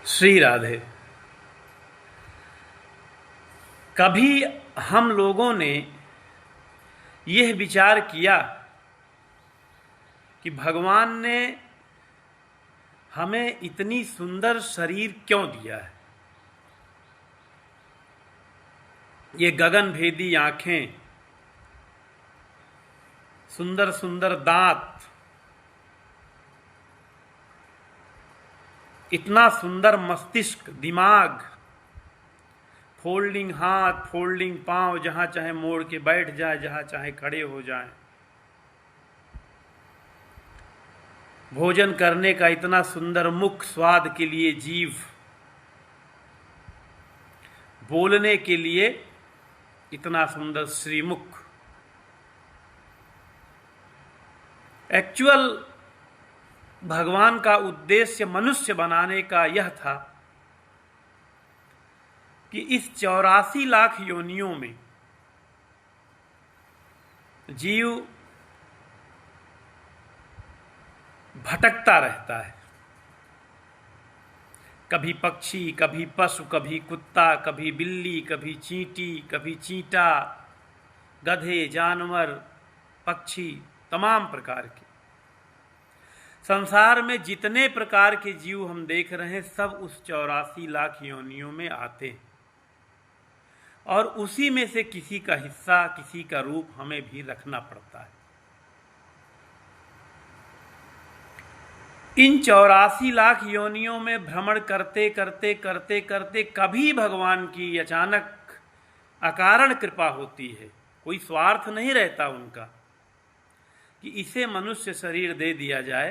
श्री राधे। कभी हम लोगों ने यह विचार किया कि भगवान ने हमें इतनी सुंदर शरीर क्यों दिया है? ये गगनभेदी आंखें, सुंदर सुंदर दांत, इतना सुंदर मस्तिष्क, दिमाग, फोल्डिंग हाथ, फोल्डिंग पांव, जहां चाहे मोड़ के बैठ जाए, जहां चाहे खड़े हो जाए, भोजन करने का इतना सुंदर मुख, स्वाद के लिए जीभ, बोलने के लिए इतना सुंदर श्रीमुख। एक्चुअल भगवान का उद्देश्य मनुष्य बनाने का यह था कि इस 84 लाख योनियों में जीव भटकता रहता है। कभी पक्षी, कभी पशु, कभी कुत्ता, कभी बिल्ली, कभी चींटी, कभी चींटा, गधे, जानवर, पक्षी, तमाम प्रकार के संसार में जितने प्रकार के जीव हम देख रहे हैं, सब उस 84 लाख योनियों में आते हैं और उसी में से किसी का हिस्सा, किसी का रूप हमें भी रखना पड़ता है। इन 84 लाख योनियों में भ्रमण करते करते करते करते कभी भगवान की अचानक अकारण कृपा होती है। कोई स्वार्थ नहीं रहता उनका कि इसे मनुष्य शरीर दे दिया जाए,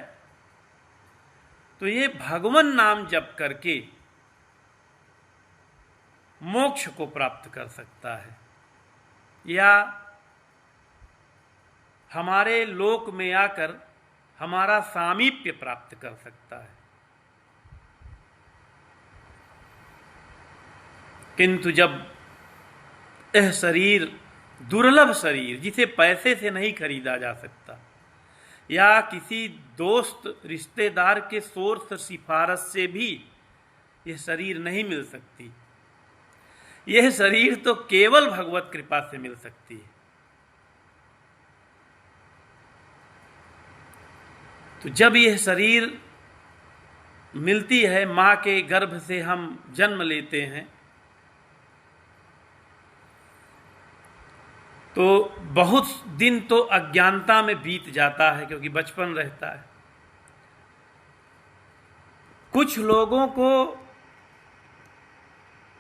तो ये भगवान नाम जप करके मोक्ष को प्राप्त कर सकता है या हमारे लोक में आकर हमारा सामीप्य प्राप्त कर सकता है। किंतु जब यह शरीर, दुर्लभ शरीर जिसे पैसे से नहीं खरीदा जा सकता या किसी दोस्त रिश्तेदार के सोर्स सिफारिश से भी यह शरीर नहीं मिल सकती, यह शरीर तो केवल भगवत कृपा से मिल सकती है। तो जब यह शरीर मिलती है, मां के गर्भ से हम जन्म लेते हैं, तो बहुत दिन तो अज्ञानता में बीत जाता है क्योंकि बचपन रहता है। कुछ लोगों को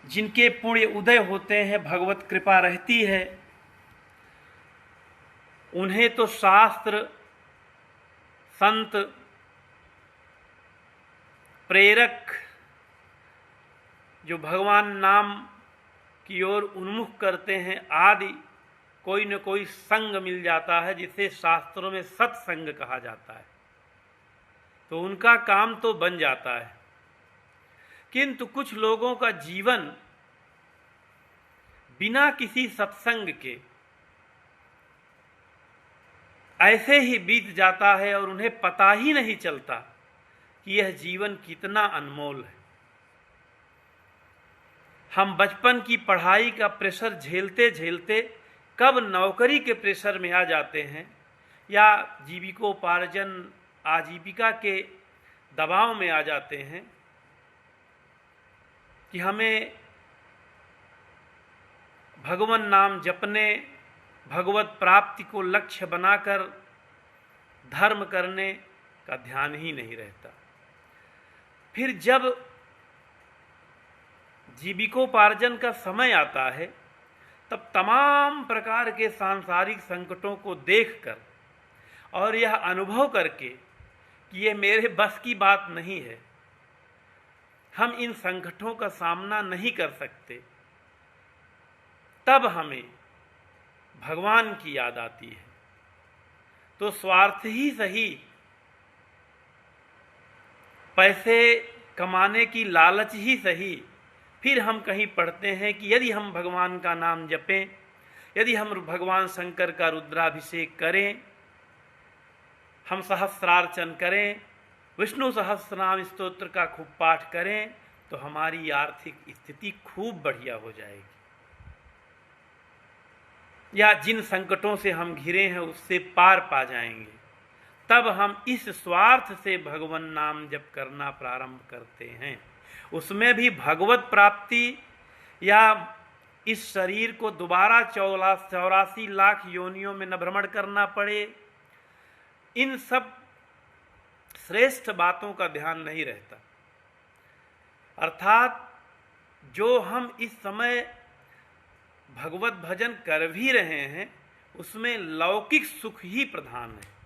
जिनके पुण्य उदय होते हैं, भगवत कृपा रहती है, उन्हें तो शास्त्र, संत, प्रेरक जो भगवान नाम की ओर उन्मुख करते हैं, आदि कोई न कोई संग मिल जाता है जिसे शास्त्रों में सत्संग कहा जाता है, तो उनका काम तो बन जाता है। किंतु कुछ लोगों का जीवन बिना किसी सत्संग के ऐसे ही बीत जाता है और उन्हें पता ही नहीं चलता कि यह जीवन कितना अनमोल है। हम बचपन की पढ़ाई का प्रेशर झेलते झेलते कब नौकरी के प्रेशर में आ जाते हैं या जीविकोपार्जन, आजीविका के दबाव में आ जाते हैं कि हमें भगवान नाम जपने, भगवत प्राप्ति को लक्ष्य बनाकर धर्म करने का ध्यान ही नहीं रहता। फिर जब जीविकोपार्जन का समय आता है, तब तमाम प्रकार के सांसारिक संकटों को देखकर और यह अनुभव करके कि यह मेरे बस की बात नहीं है, हम इन संकटों का सामना नहीं कर सकते, तब हमें भगवान की याद आती है। तो स्वार्थ ही सही, पैसे कमाने की लालच ही सही, फिर हम कहीं पढ़ते हैं कि यदि हम भगवान का नाम जपें, यदि हम भगवान शंकर का रुद्राभिषेक करें, हम सहस्रार्चन करें, विष्णु सहस्रनाम स्तोत्र का खूब पाठ करें, तो हमारी आर्थिक स्थिति खूब बढ़िया हो जाएगी, या जिन संकटों से हम घिरे हैं उससे पार पा जाएंगे। तब हम इस स्वार्थ से भगवान नाम जप करना प्रारंभ करते हैं। उसमें भी भगवत प्राप्ति, या इस शरीर को दोबारा 84 लाख योनियों में न भ्रमण करना पड़े, इन सब श्रेष्ठ बातों का ध्यान नहीं रहता। अर्थात जो हम इस समय भगवत भजन कर भी रहे हैं उसमें लौकिक सुख ही प्रधान है।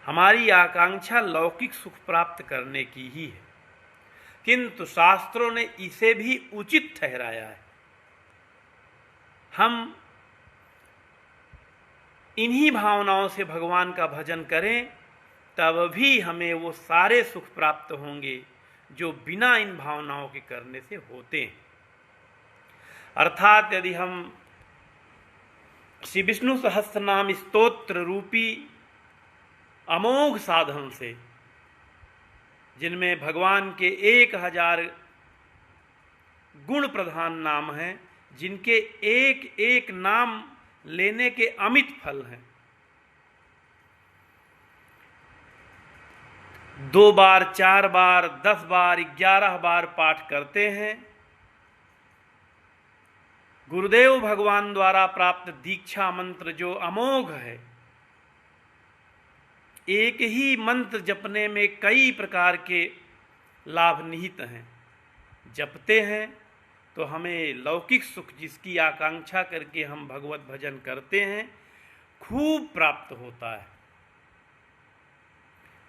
हमारी आकांक्षा लौकिक सुख प्राप्त करने की ही है, किंतु शास्त्रों ने इसे भी उचित ठहराया है। हम इन्हीं भावनाओं से भगवान का भजन करें, तब भी हमें वो सारे सुख प्राप्त होंगे जो बिना इन भावनाओं के करने से होते हैं। अर्थात यदि हम श्री विष्णु सहस्त्रनाम स्तोत्र रूपी अमोघ साधन से, जिनमें भगवान के 1000 गुण प्रधान नाम हैं, जिनके एक एक नाम लेने के अमित फल हैं, 2 बार, 4 बार, 10 बार, 11 बार पाठ करते हैं, गुरुदेव भगवान द्वारा प्राप्त दीक्षा मंत्र जो अमोघ है, एक ही मंत्र जपने में कई प्रकार के लाभ निहित हैं। जपते हैं तो हमें लौकिक सुख, जिसकी आकांक्षा करके हम भगवत भजन करते हैं, खूब प्राप्त होता है।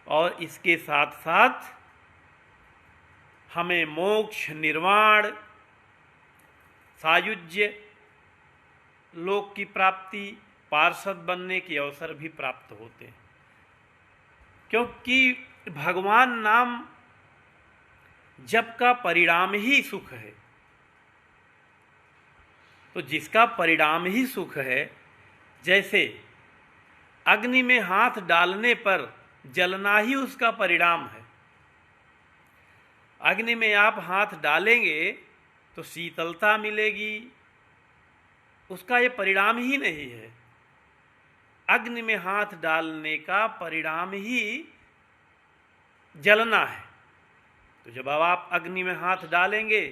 और इसके साथ साथ हमें मोक्ष, निर्वाण, सायुज्य लोक की प्राप्ति, पार्षद बनने के अवसर भी प्राप्त होते हैं। क्योंकि भगवान नाम जप का परिणाम ही सुख है। तो जिसका परिणाम ही सुख है, जैसे अग्नि में हाथ डालने पर जलना ही उसका परिणाम है। अग्नि में आप हाथ डालेंगे तो शीतलता मिलेगी, उसका ये परिणाम ही नहीं है। अग्नि में हाथ डालने का परिणाम ही जलना है। तो जब आप अग्नि में हाथ डालेंगे,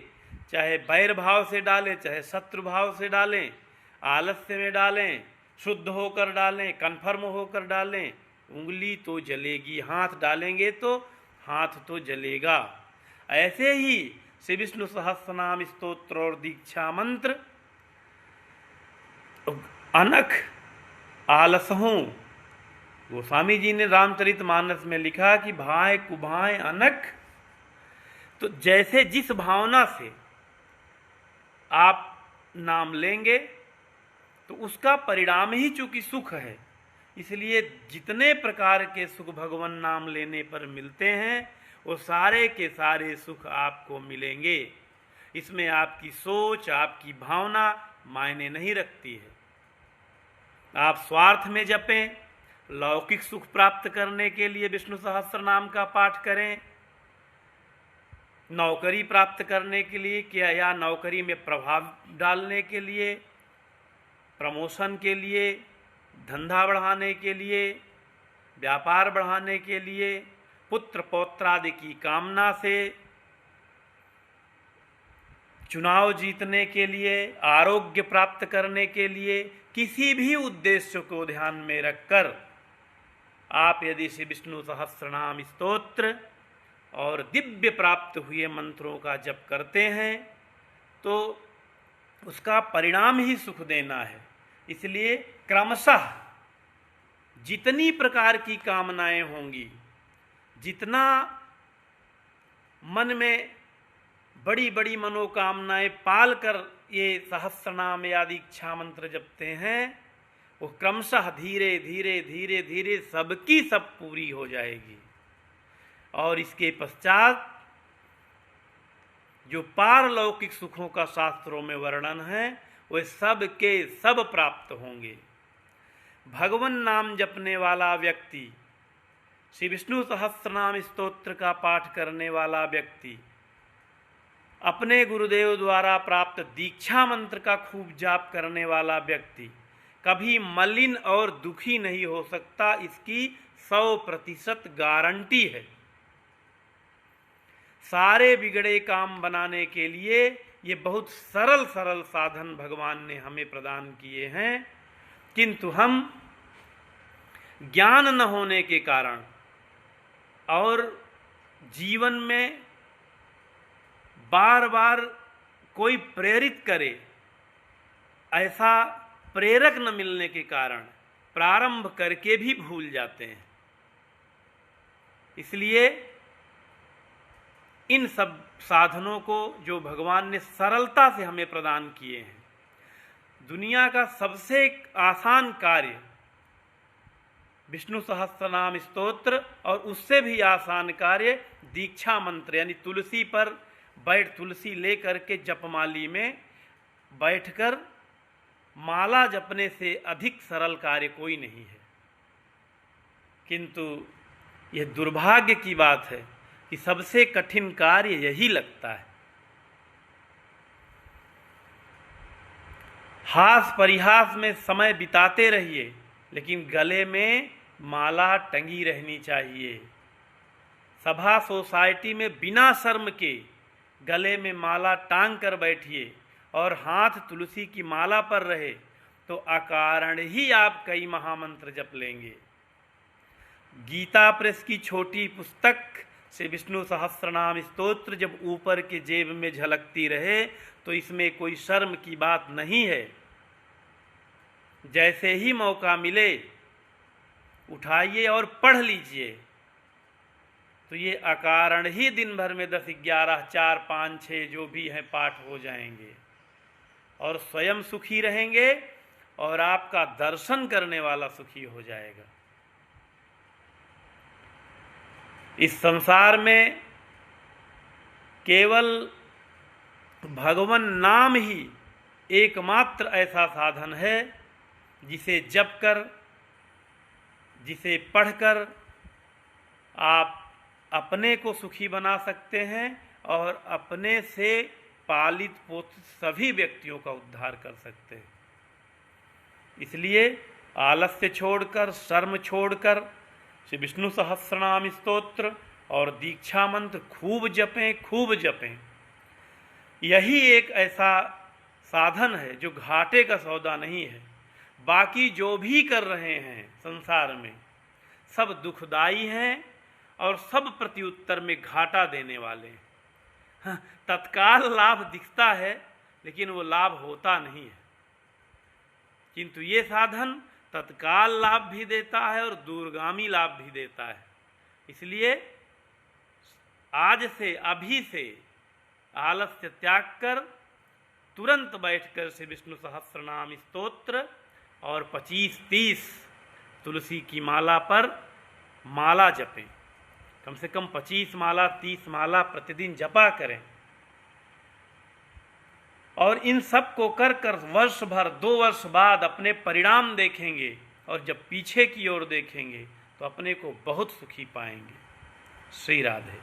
चाहे बैर भाव से डालें, चाहे शत्रु भाव से डालें, आलस्य में डालें, शुद्ध होकर डालें, कन्फर्म होकर डालें, उंगली तो जलेगी। हाथ डालेंगे तो हाथ तो जलेगा। ऐसे ही श्री विष्णु सहस्त्रनाम स्तोत्र और दीक्षा मंत्र अनख आलस हूं। गोस्वामी जी ने रामचरितमानस में लिखा कि भाए कुभाए अनख। तो जैसे जिस भावना से आप नाम लेंगे तो उसका परिणाम ही चूंकि सुख है, इसलिए जितने प्रकार के सुख भगवान नाम लेने पर मिलते हैं वो सारे के सारे सुख आपको मिलेंगे। इसमें आपकी सोच, आपकी भावना मायने नहीं रखती है। आप स्वार्थ में जपें, लौकिक सुख प्राप्त करने के लिए विष्णु सहस्त्र नाम का पाठ करें, नौकरी प्राप्त करने के लिए क्या, या नौकरी में प्रभाव डालने के लिए, प्रमोशन के लिए, धंधा बढ़ाने के लिए, व्यापार बढ़ाने के लिए, पुत्र पौत्रादि की कामना से, चुनाव जीतने के लिए, आरोग्य प्राप्त करने के लिए, किसी भी उद्देश्य को ध्यान में रखकर आप यदि श्री विष्णु सहस्त्रनाम स्तोत्र और दिव्य प्राप्त हुए मंत्रों का जप करते हैं तो उसका परिणाम ही सुख देना है। इसलिए क्रमशः जितनी प्रकार की कामनाएं होंगी, जितना मन में बड़ी बड़ी मनोकामनाएं पालकर ये सहस्त्रनाम आदि इच्छा मंत्र जपते हैं, वो क्रमशः धीरे धीरे धीरे धीरे सबकी सब पूरी हो जाएगी। और इसके पश्चात जो पारलौकिक सुखों का शास्त्रों में वर्णन है वे सब के सब प्राप्त होंगे। भगवान नाम जपने वाला व्यक्ति श्री विष्णु सहस्त्रनाम स्तोत्र का पाठ करने वाला व्यक्ति अपने गुरुदेव द्वारा प्राप्त दीक्षा मंत्र का खूब जाप करने वाला व्यक्ति कभी मलिन और दुखी नहीं हो सकता, इसकी 100% गारंटी है। सारे बिगड़े काम बनाने के लिए ये बहुत सरल सरल साधन भगवान ने हमें प्रदान किए हैं, किंतु हम ज्ञान न होने के कारण और जीवन में बार बार कोई प्रेरित करे ऐसा प्रेरक न मिलने के कारण प्रारंभ करके भी भूल जाते हैं। इसलिए इन सब साधनों को जो भगवान ने सरलता से हमें प्रदान किए हैं, दुनिया का सबसे आसान कार्य विष्णु सहस्त्रनाम स्तोत्र और उससे भी आसान कार्य दीक्षा मंत्र, यानी तुलसी पर तुलसी लेकर के जपमाली में बैठकर माला जपने से अधिक सरल कार्य कोई नहीं है। किंतु यह दुर्भाग्य की बात है कि सबसे कठिन कार्य यही लगता है। हास परिहास में समय बिताते रहिए, लेकिन गले में माला टंगी रहनी चाहिए। सभा सोसाइटी में बिना शर्म के गले में माला टांग कर बैठिए और हाथ तुलसी की माला पर रहे तो अकारण ही आप कई महामंत्र जप लेंगे। गीता प्रेस की छोटी पुस्तक से विष्णु सहस्त्रनाम स्तोत्र जब ऊपर के जेब में झलकती रहे तो इसमें कोई शर्म की बात नहीं है। जैसे ही मौका मिले उठाइए और पढ़ लीजिए, तो ये अकारण ही दिन भर में 10, 11, 4, 5, 6 जो भी हैं पाठ हो जाएंगे और स्वयं सुखी रहेंगे और आपका दर्शन करने वाला सुखी हो जाएगा। इस संसार में केवल भगवान नाम ही एकमात्र ऐसा साधन है जिसे जप कर, जिसे पढ़कर आप अपने को सुखी बना सकते हैं और अपने से पालित पोषित सभी व्यक्तियों का उद्धार कर सकते हैं। इसलिए आलस्य छोड़कर, शर्म छोड़कर श्री विष्णु सहस्त्रनाम स्तोत्र और दीक्षा मंत्र खूब जपें, खूब जपें। यही एक ऐसा साधन है जो घाटे का सौदा नहीं है। बाकी जो भी कर रहे हैं संसार में सब दुखदाई हैं और सब प्रत्युत्तर में घाटा देने वाले हैं। हाँ, तत्काल लाभ दिखता है लेकिन वो लाभ होता नहीं है, किंतु ये साधन तत्काल लाभ भी देता है और दूरगामी लाभ भी देता है। इसलिए आज से, अभी से आलस्य त्याग कर तुरंत बैठकर से विष्णु सहस्त्रनाम स्तोत्र और 25-30 तुलसी की माला पर माला जपें। कम से कम 25 माला, 30 माला प्रतिदिन जपा करें और इन सब को कर कर वर्ष भर, 2 वर्ष बाद अपने परिणाम देखेंगे और जब पीछे की ओर देखेंगे तो अपने को बहुत सुखी पाएंगे। श्री राधे।